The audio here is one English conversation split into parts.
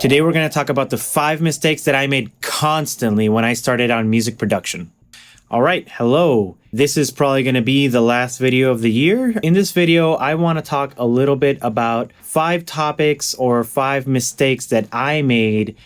Today we're going to talk about the 5 mistakes that I made constantly when I started on music production. All right, hello. This is probably going to be the last video of the year. In this video, I want to talk a little bit about 5 topics or 5 mistakes that I made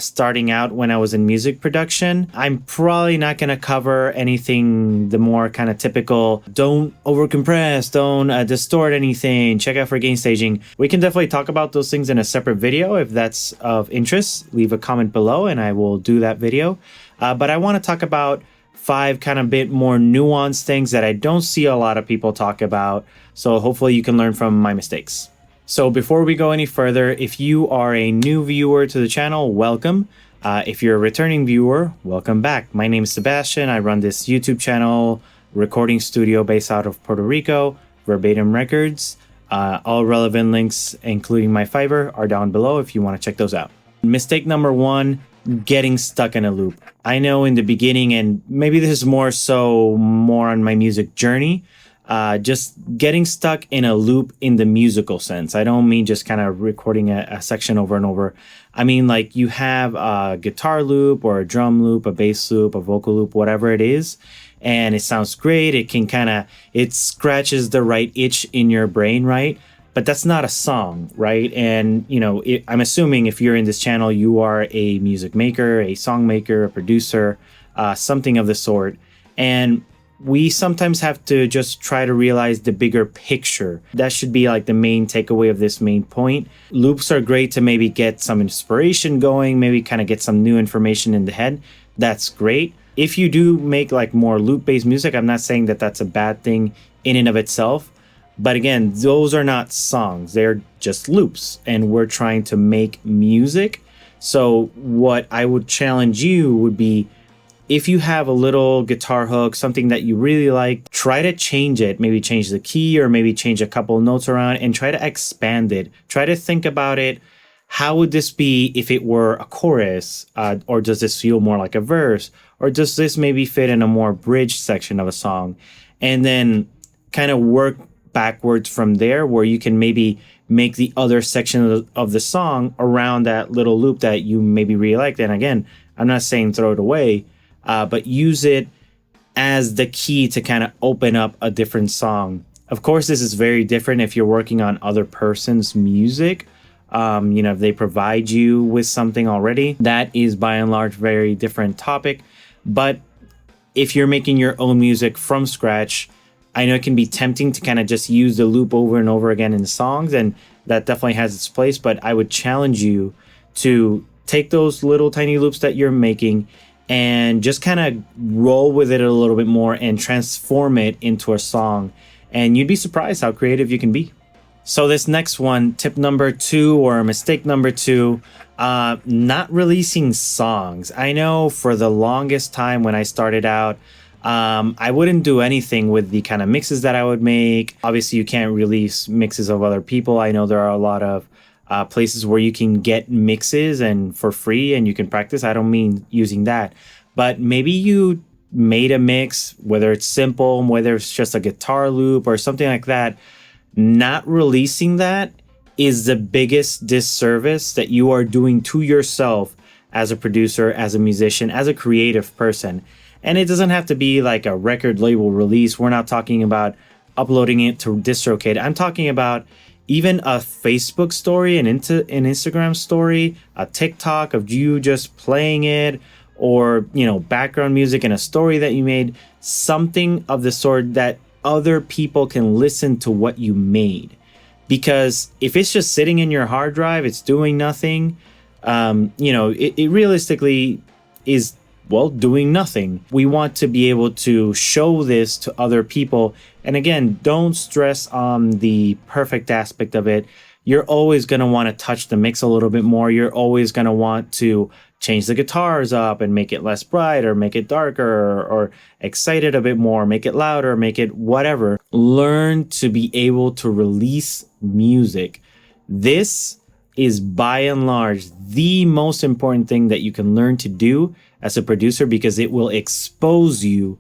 starting out when I was in music production. I'm probably not going to cover anything the more kind of typical, don't overcompress, don't distort anything, check out for gain staging. We can definitely talk about those things in a separate video. If that's of interest, leave a comment below and I will do that video. But I want to talk about 5 kind of bit more nuanced things that I don't see a lot of people talk about. So hopefully you can learn from my mistakes. So before we go any further, if you are a new viewer to the channel, welcome. If you're a returning viewer, welcome back. My name is Sebastian. I run this YouTube channel, recording studio based out of Puerto Rico, Verbatim Records. All relevant links, including my Fiverr, are down below if you want to check those out. Mistake number 1, getting stuck in a loop. I know in the beginning, and maybe this is more on my music journey, just getting stuck in a loop in the musical sense. I don't mean just kind of recording a section over and over. I mean, like you have a guitar loop or a drum loop, a bass loop, a vocal loop, whatever it is. And it sounds great. It can it scratches the right itch in your brain, right? But that's not a song, right? And, you know, I'm assuming if you're in this channel, you are a music maker, a song maker, a producer, something of the sort. And we sometimes have to just try to realize the bigger picture. That should be like the main takeaway of this main point. Loops are great to maybe get some inspiration going, maybe kind of get some new information in the head. That's great. If you do make like more loop-based music, I'm not saying that that's a bad thing in and of itself. But again, those are not songs. They're just loops. And we're trying to make music. So what I would challenge you would be, if you have a little guitar hook, something that you really like, try to change it. Maybe change the key or maybe change a couple notes around and try to expand it. Try to think about it. How would this be if it were a chorus? Or does this feel more like a verse? Or does this maybe fit in a more bridge section of a song? And then kind of work backwards from there, where you can maybe make the other section of the song around that little loop that you maybe really like. And again, I'm not saying throw it away, but use it as the key to kind of open up a different song. Of course, this is very different if you're working on other person's music. You know, if they provide you with something already, that is by and large very different topic. But if you're making your own music from scratch, I know it can be tempting to kind of just use the loop over and over again in songs, and that definitely has its place. But I would challenge you to take those little tiny loops that you're making and just kind of roll with it a little bit more and transform it into a song. And you'd be surprised how creative you can be. So this next one, tip number 2 or mistake number 2, not releasing songs. I know for the longest time when I started out, I wouldn't do anything with the kind of mixes that I would make. Obviously, you can't release mixes of other people. I know there are a lot of places where you can get mixes and for free and you can practice. I don't mean using that, but maybe you made a mix, whether it's simple, whether it's just a guitar loop or something like that. Not releasing that is the biggest disservice that you are doing to yourself as a producer, as a musician, as a creative person. And it doesn't have to be like a record label release. We're not talking about uploading it to DistroKid. I'm talking about even a Facebook story, an Instagram story, a TikTok of you just playing it, or, you know, background music in a story that you made, something of the sort that other people can listen to what you made. Because if it's just sitting in your hard drive, it's doing nothing, you know, it realistically is, well, doing nothing. We want to be able to show this to other people. And again, don't stress on the perfect aspect of it. You're always going to want to touch the mix a little bit more. You're always going to want to change the guitars up and make it less bright or make it darker or excite it a bit more, make it louder, make it whatever. Learn to be able to release music. This is by and large the most important thing that you can learn to do as a producer, because it will expose you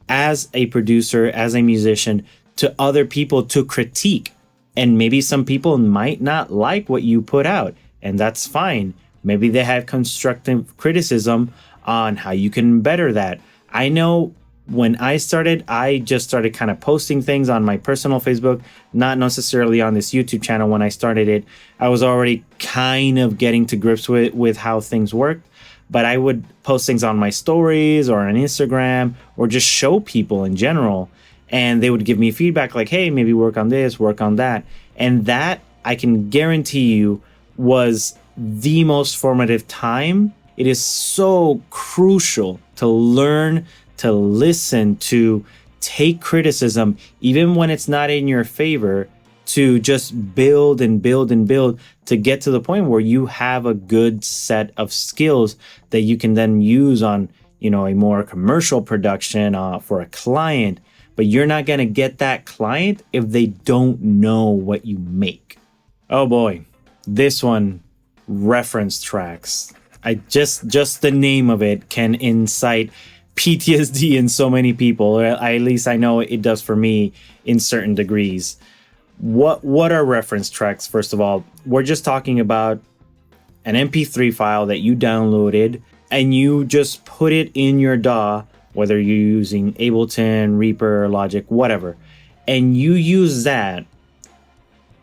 as a producer, as a musician, to other people to critique. And maybe some people might not like what you put out. and that's fine. Maybe they have constructive criticism on how you can better that. I know when I started, I just started kind of posting things on my personal Facebook, not necessarily on this YouTube channel. When I started it, I was already kind of getting to grips with how things worked, but I would post things on my stories or on Instagram or just show people in general. And they would give me feedback like, hey, maybe work on this, work on that. And that, I can guarantee you, was the most formative time. It is so crucial to learn to listen, to take criticism, even when it's not in your favor, to just build and build and build to get to the point where you have a good set of skills that you can then use on, a more commercial production for a client. But you're not going to get that client if they don't know what you make. Oh boy, this one, reference tracks. Just the name of it can incite PTSD in so many people, or at least I know it does for me in certain degrees. What are reference tracks? First of all, we're just talking about an MP3 file that you downloaded and you just put it in your DAW, whether you're using Ableton, Reaper, Logic, whatever, and you use that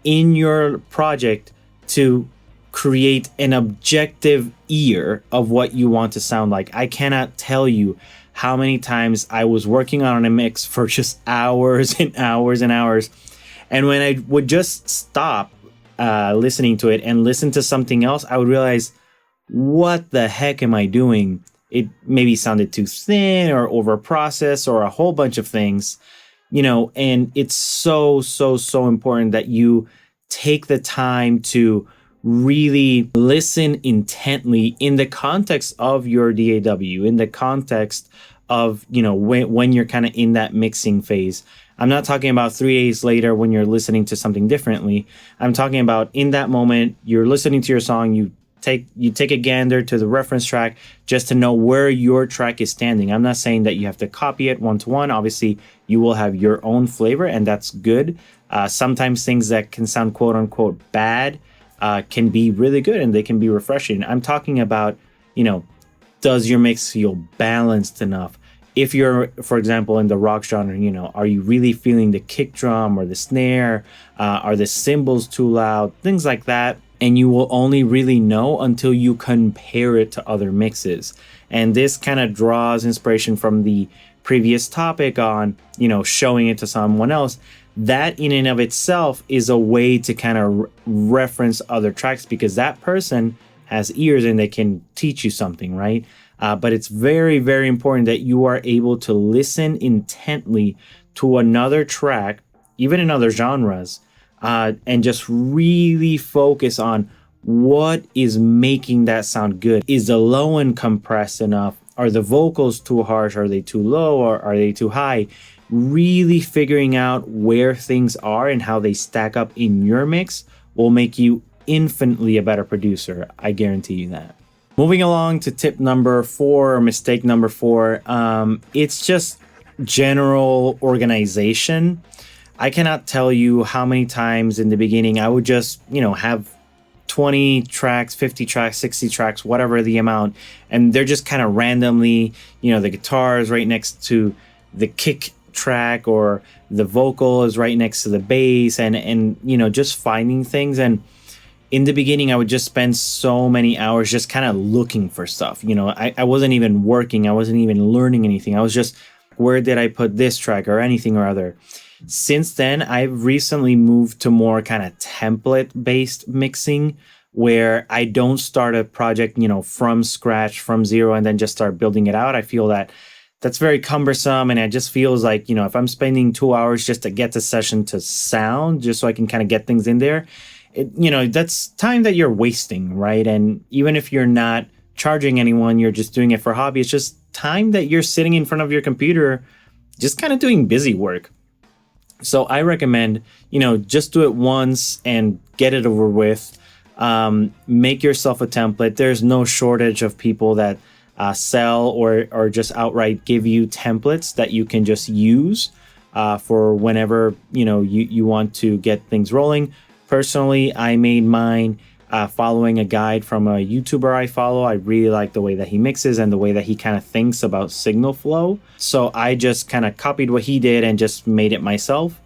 in your project to create an objective ear of what you want to sound like. I cannot tell you how many times I was working on a mix for just hours and hours and hours. And when I would just stop listening to it and listen to something else, I would realize, what the heck am I doing? It maybe sounded too thin or over processed or a whole bunch of things, and it's so important that you take the time to really listen intently in the context of your DAW, in the context of, when you're kind of in that mixing phase. I'm not talking about 3 days later when you're listening to something differently. I'm talking about in that moment, you're listening to your song, you take a gander to the reference track just to know where your track is standing. I'm not saying that you have to copy it one to one. Obviously, you will have your own flavor, and that's good. Sometimes things that can sound quote unquote bad can be really good and they can be refreshing. I'm talking about, does your mix feel balanced enough? If you're, for example, in the rock genre, are you really feeling the kick drum or the snare? Are the cymbals too loud? Things like that. And you will only really know until you compare it to other mixes. And this kind of draws inspiration from the previous topic on, showing it to someone else. That in and of itself is a way to kind of reference other tracks, because that person has ears and they can teach you something, right? But it's very, very important that you are able to listen intently to another track, even in other genres, and just really focus on what is making that sound good. Is the low end compressed enough? Are the vocals too harsh? Are they too low or are they too high? Really figuring out where things are and how they stack up in your mix will make you infinitely a better producer. I guarantee you that. Moving along to tip number 4, or mistake number 4, it's just general organization. I cannot tell you how many times in the beginning I would just, have 20 tracks, 50 tracks, 60 tracks, whatever the amount, and they're just kind of randomly, the guitar is right next to the kick track or the vocal is right next to the bass, and just finding things. And in the beginning I would just spend so many hours just kind of looking for stuff. I wasn't even working, I wasn't even learning anything. I was just, where did I put this track or anything or other. Since then, I've recently moved to more kind of template-based mixing, where I don't start a project, from scratch, from zero, and then just start building it out. I feel that that's very cumbersome, and it just feels like, if I'm spending 2 hours just to get the session to sound, just so I can kind of get things in there, that's time that you're wasting, right? And even if you're not charging anyone, you're just doing it for hobby, it's just time that you're sitting in front of your computer, just kind of doing busy work. So I recommend, just do it once and get it over with. Make yourself a template. There's no shortage of people that sell or just outright give you templates that you can just use for whenever you want to get things rolling. Personally, I made mine following a guide from a YouTuber I follow. I really like the way that he mixes and the way that he kind of thinks about signal flow. So I just kind of copied what he did and just made it myself.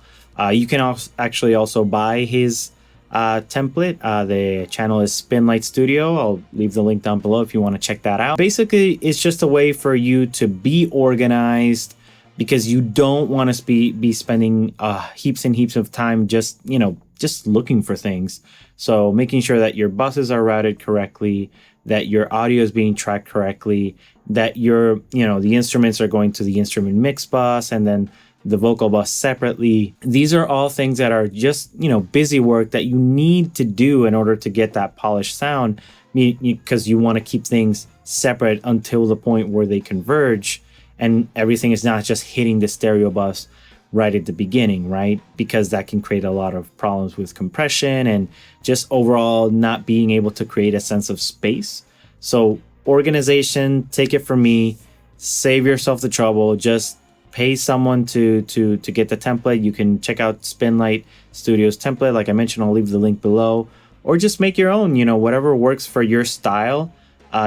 You can actually also buy his template. The channel is Spinlight Studio. I'll leave the link down below if you want to check that out. Basically, it's just a way for you to be organized, because you don't want to be spending heaps and heaps of time just looking for things. So making sure that your buses are routed correctly, that your audio is being tracked correctly, that the instruments are going to the instrument mix bus and then the vocal bus separately. These are all things that are just, busy work that you need to do in order to get that polished sound, because you want to keep things separate until the point where they converge and everything is not just hitting the stereo bus right at the beginning, right? Because that can create a lot of problems with compression and just overall not being able to create a sense of space. So organization, take it from me, save yourself the trouble, just pay someone to get the template. You can check out Spinlight Studio's template. Like I mentioned, I'll leave the link below, or just make your own, whatever works for your style.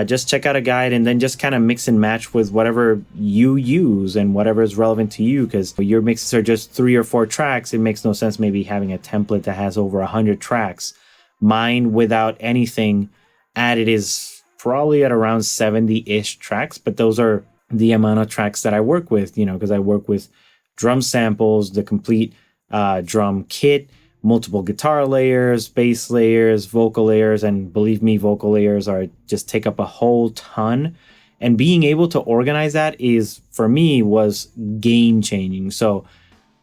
Just check out a guide and then just kind of mix and match with whatever you use and whatever is relevant to you, because your mixes are just 3 or 4 tracks. It makes no sense maybe having a template that has over 100 tracks. Mine, without anything added, is probably at around 70-ish tracks, but those are the amount of tracks that I work with, because I work with drum samples, the complete drum kit, multiple guitar layers, bass layers, vocal layers, and believe me, vocal layers just take up a whole ton. And being able to organize that for me, was game changing. So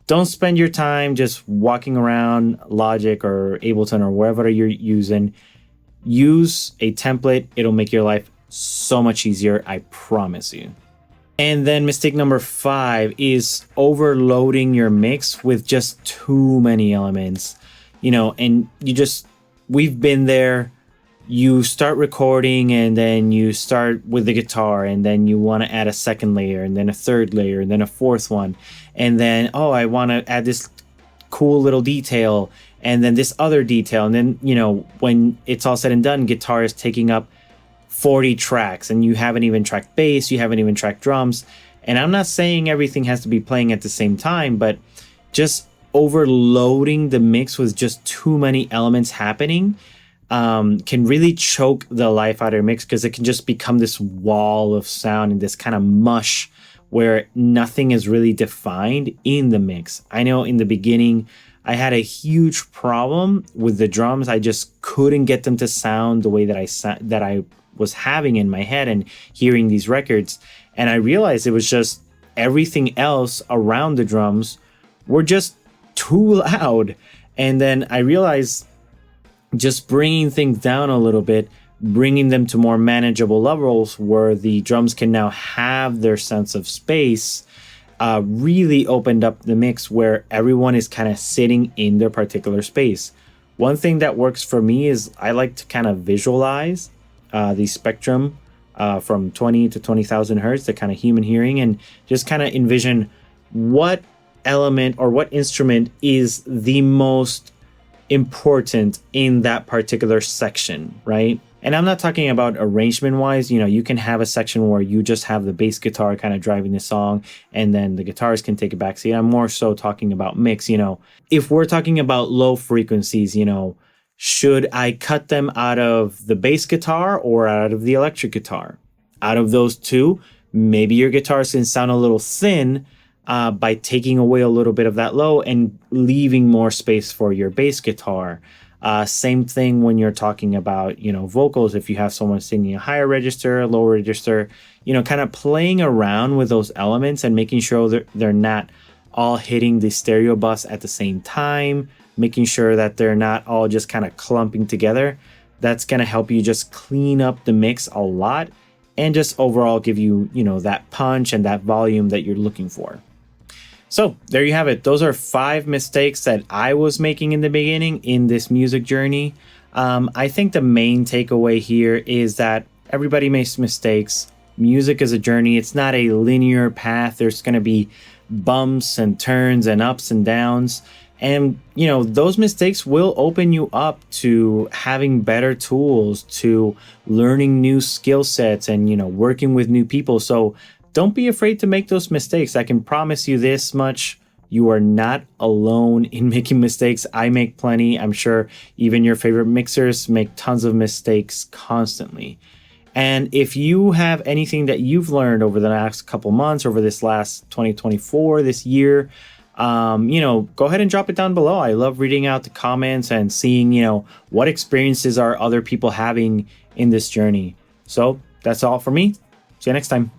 don't spend your time just walking around Logic or Ableton or wherever you're using. Use a template. It'll make your life so much easier, I promise you. And then mistake number 5 is overloading your mix with just too many elements, and we've been there. You start recording and then you start with the guitar and then you want to add a second layer and then a third layer and then a fourth one. And then, I want to add this cool little detail and then this other detail. And then, when it's all said and done, guitar is taking up 40 tracks and you haven't even tracked bass, you haven't even tracked drums. And I'm not saying everything has to be playing at the same time, but just overloading the mix with just too many elements happening can really choke the life out of your mix, because it can just become this wall of sound and this kind of mush where nothing is really defined in the mix. I know in the beginning I had a huge problem with the drums. I just couldn't get them to sound the way that I was having in my head and hearing these records. And I realized it was just everything else around the drums were just too loud. And then I realized just bringing things down a little bit, bringing them to more manageable levels where the drums can now have their sense of space, really opened up the mix where everyone is kind of sitting in their particular space. One thing that works for me is I like to kind of visualize the spectrum from 20 to 20,000 hertz, the kind of human hearing, and just kind of envision what element or what instrument is the most important in that particular section, right? And I'm not talking about arrangement wise. You can have a section where you just have the bass guitar kind of driving the song and then the guitars can take a backseat. I'm more so talking about mix. If we're talking about low frequencies, should I cut them out of the bass guitar or out of the electric guitar? Out of those two, maybe your guitars can sound a little thin by taking away a little bit of that low and leaving more space for your bass guitar. Same thing when you're talking about, vocals. If you have someone singing a higher register, a lower register, kind of playing around with those elements and making sure that they're not all hitting the stereo bus at the same time, making sure that they're not all just kind of clumping together. That's going to help you just clean up the mix a lot and just overall give you, that punch and that volume that you're looking for. So there you have it. Those are 5 mistakes that I was making in the beginning in this music journey. I think the main takeaway here is that everybody makes mistakes. Music is a journey. It's not a linear path. There's going to be bumps and turns and ups and downs. And, those mistakes will open you up to having better tools, to learning new skill sets and, working with new people. So don't be afraid to make those mistakes. I can promise you this much. You are not alone in making mistakes. I make plenty. I'm sure even your favorite mixers make tons of mistakes constantly. And if you have anything that you've learned over the last couple months, over this last 2024, this year, go ahead and drop it down below. I love reading out the comments and seeing, what experiences are other people having in this journey. So that's all for me. See you next time.